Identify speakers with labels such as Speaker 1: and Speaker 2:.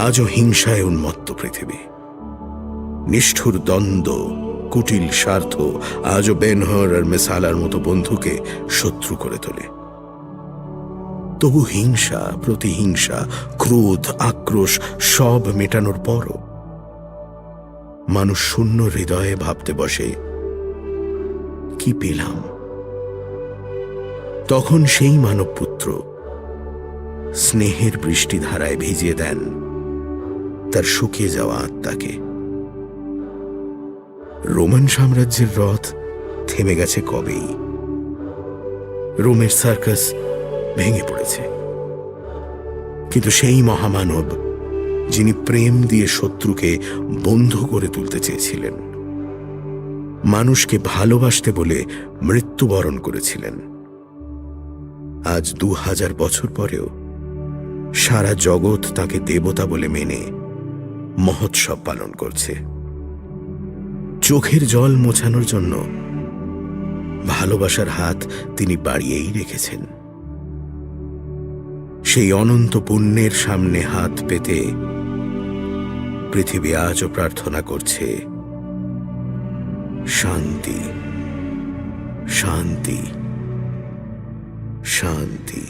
Speaker 1: আজও হিংসায় উন্মত্ত পৃথিবী। নিষ্ঠুর দ্বন্দ্ব, কুটিল স্বার্থ আজও বেনহর আর মেসালার মতো বন্ধুকে শত্রু করে তোলে। তবু হিংসা, প্রতিহিংসা, ক্রোধ, আক্রোশ সব মেটানোর পরও মানুষ শূন্য হৃদয়ে ভাবতে বসে, কি পেলাম? তখন সেই মানবপুত্র স্নেহের বৃষ্টিধারায় ভিজিয়ে দেন তার শুকিয়ে যাওয়া আত্মাকে। রোমান সাম্রাজ্যের রথ থেমে গেছে কবেই। রোমের সার্কাস ভেঙে পড়েছে, কিন্তু সেই মহামানব যিনি প্রেম দিয়ে শত্রুকে বন্ধু করে তুলতে চেয়েছিলেন, মানুষকে ভালোবাসতে বলে মৃত্যুবরণ করেছিলেন, আজ 2000 বছর পরেও সারা জগৎ তাকে দেবতা বলে মেনে মহোৎসব পালন করছে। চোখের জল মোছানোর জন্য ভালোবাসার হাত তিনি বাড়িয়েই রেখেছেন। সেই অনন্ত পুণ্যের সামনে হাত পেতে পৃথিবী আজও প্রার্থনা করছে, শান্তি, শান্তি, শান্তি।